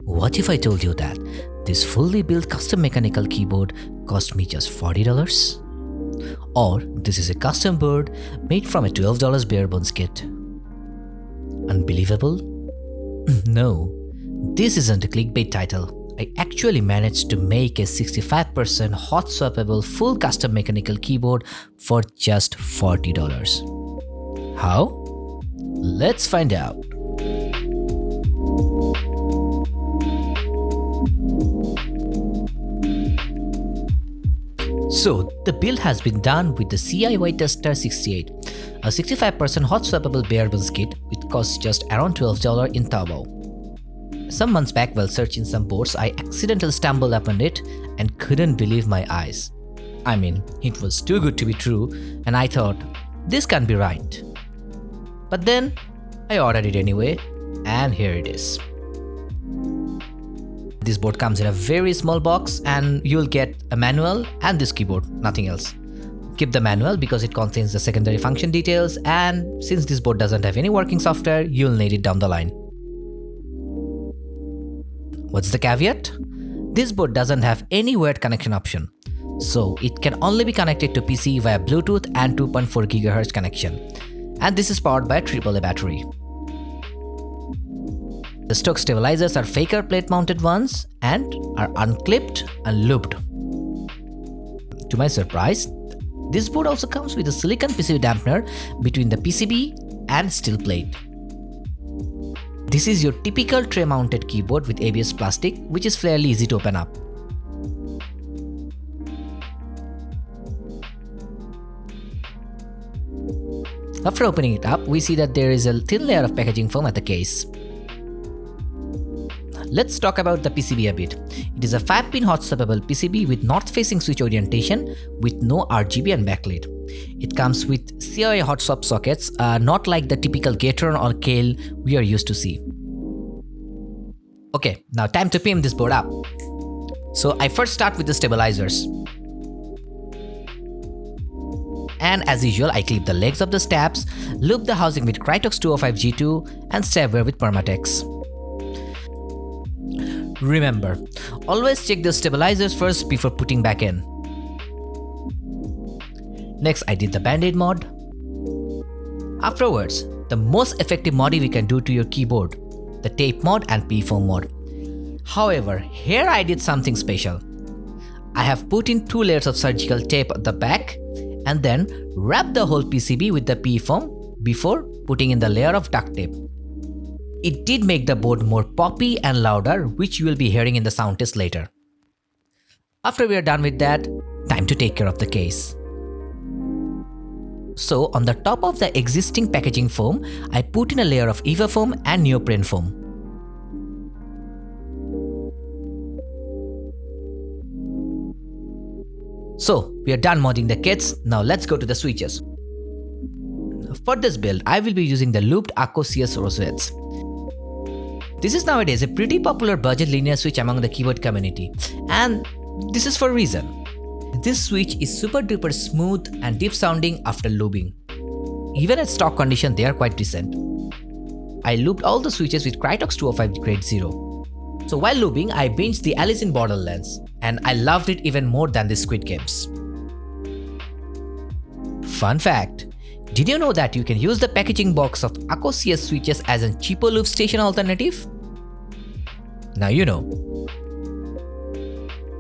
What if I told you that this fully built custom mechanical keyboard cost me just $40? Or this is a custom board made from a $12 Barbeones kit? Unbelievable? No, this isn't a clickbait title. I actually managed to make a 65% hot swappable full custom mechanical keyboard for just $40. How? Let's find out. So, the build has been done with the CIY Tester 68, a 65% hot swappable Barbeones kit which costs just around $12 in Taobao. Some months back while searching some boards, I accidentally stumbled upon it and couldn't believe my eyes. I mean, it was too good to be true and I thought, this can't be right. But then, I ordered it anyway and here it is. This board comes in a very small box and you'll get a manual and this keyboard, nothing else. Keep the manual because it contains the secondary function details, and since this board doesn't have any working software, you'll need it down the line. What's the caveat? This board doesn't have any wired connection option, so it can only be connected to PC via Bluetooth and 2.4 GHz connection, and this is powered by a AAA battery. The stock stabilizers are Feker plate mounted ones and are unclipped and lubed. To my surprise, this board also comes with a silicon PCB dampener between the PCB and steel plate. This is your typical tray mounted keyboard with ABS plastic, which is fairly easy to open up. After opening it up, we see that there is a thin layer of packaging foam at the case. Let's talk about the PCB a bit. It is a 5-pin hot-swappable PCB with north-facing switch orientation with no RGB and backlit. It comes with CIY hot swap sockets, not like the typical Gateron or Kale we are used to see. Okay, now time to pimp this board up. So I first start with the stabilizers. And as usual, I clip the legs of the stabs, loop the housing with Krytox 205 G2 and stabware with Permatex. Remember, always check the stabilizers first before putting back in. Next, I did the band-aid mod. Afterwards, the most effective modding we can do to your keyboard, the tape mod and P-foam mod. However, here I did something special. I have put in 2 layers of surgical tape at the back and then wrap the whole PCB with the P-foam before putting in the layer of duct tape. It did make the board more poppy and louder, which you will be hearing in the sound test later. After we are done with that, time to take care of the case. So on the top of the existing packaging foam, I put in a layer of EVA foam and neoprene foam. So we are done modding the kits, now let's go to the switches. For this build, I will be using the Lubed Akko CS rosettes. This is nowadays a pretty popular budget linear switch among the keyboard community, and this is for a reason. This switch is super duper smooth and deep sounding after lubing. Even at stock condition, they are quite decent. I lubed all the switches with Krytox 205 grade 0. So while lubing, I binged the Alice in Borderlands, and I loved it even more than the Squid Games. Fun fact, did you know that you can use the packaging box of Akko CS switches as a cheaper lube station alternative? Now you know.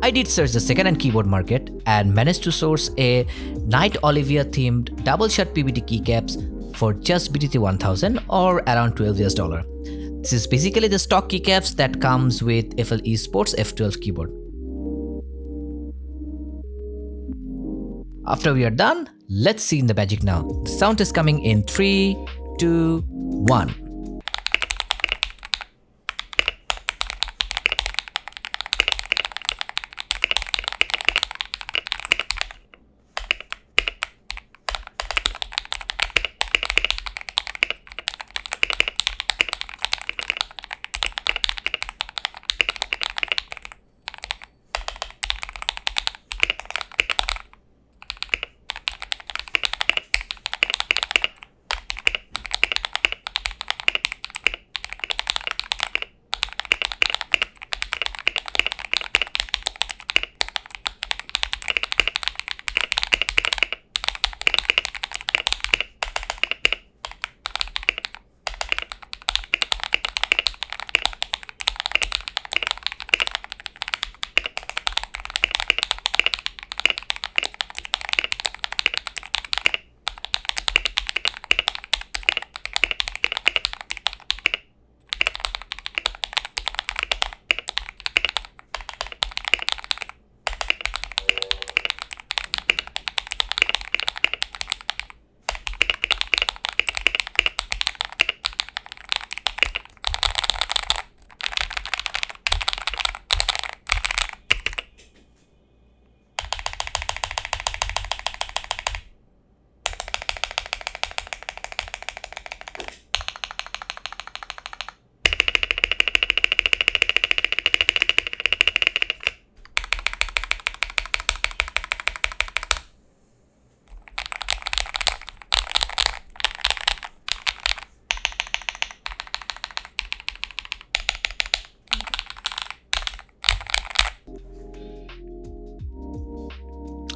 I did search the second-hand keyboard market and managed to source a Night Olivia themed double shot PBT keycaps for just BTT 1000 or around $12. This is basically the stock keycaps that comes with FL-esports F12 keyboard. After we are done, let's see in the magic now. The sound is coming in 3, 2, 1.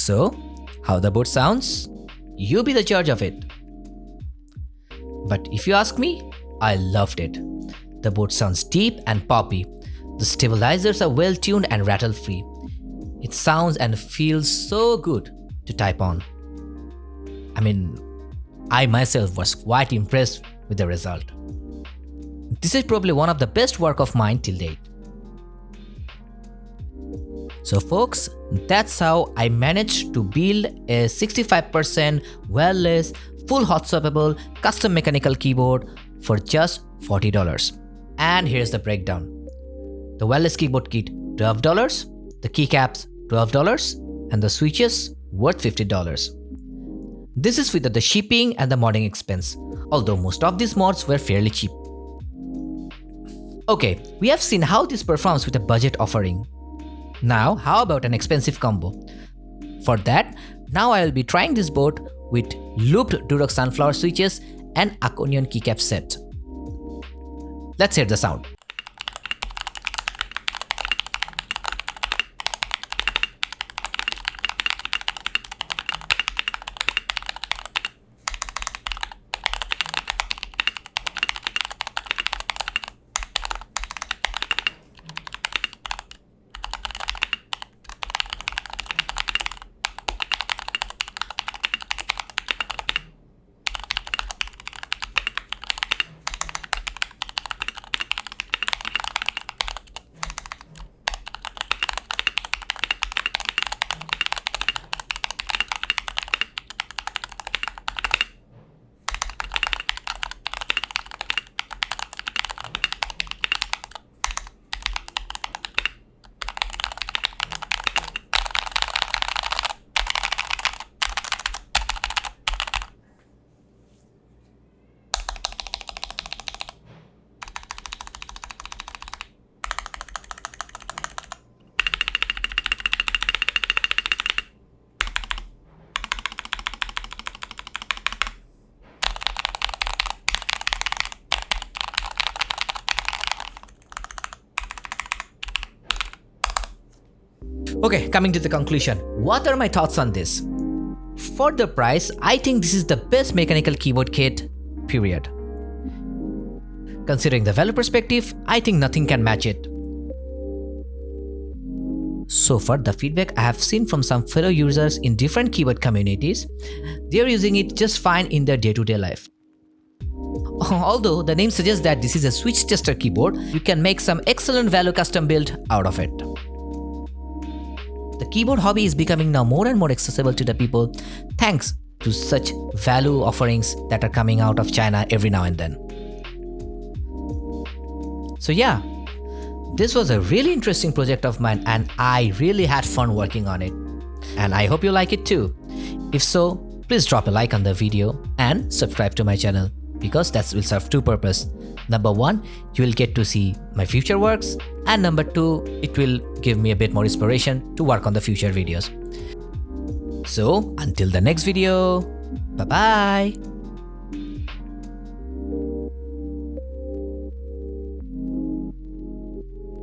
So, how the board sounds? You be the judge of it. But if you ask me, I loved it. The board sounds deep and poppy. The stabilizers are well tuned and rattle free. It sounds and feels so good to type on. I mean, I myself was quite impressed with the result. This is probably one of the best work of mine till date. So folks, that's how I managed to build a 65% wireless, full hot-swappable custom mechanical keyboard for just $40. And here's the breakdown. The wireless keyboard kit, $12, the keycaps, $12, and the switches worth $50. This is without the shipping and the modding expense, although most of these mods were fairly cheap. Okay, we have seen how this performs with a budget offering. Now, how about an expensive combo? For that, now I will be trying this board with Lubed Durock sunflower switches and Akko keycap set. Let's hear the sound. Okay, coming to the conclusion. What are my thoughts on this? For the price, I think this is the best mechanical keyboard kit, period. Considering the value perspective, I think nothing can match it. So far, the feedback I have seen from some fellow users in different keyboard communities, they are using it just fine in their day-to-day life. Although the name suggests that this is a switch tester keyboard, you can make some excellent value custom build out of it. The keyboard hobby is becoming now more and more accessible to the people thanks to such value offerings that are coming out of China every now and then. So yeah, this was a really interesting project of mine and I really had fun working on it. And I hope you like it too. If so, please drop a like on the video and subscribe to my channel because that will serve two purposes. Number one, you will get to see my future works, and number two, it will give me a bit more inspiration to work on the future videos. So until the next video, bye bye.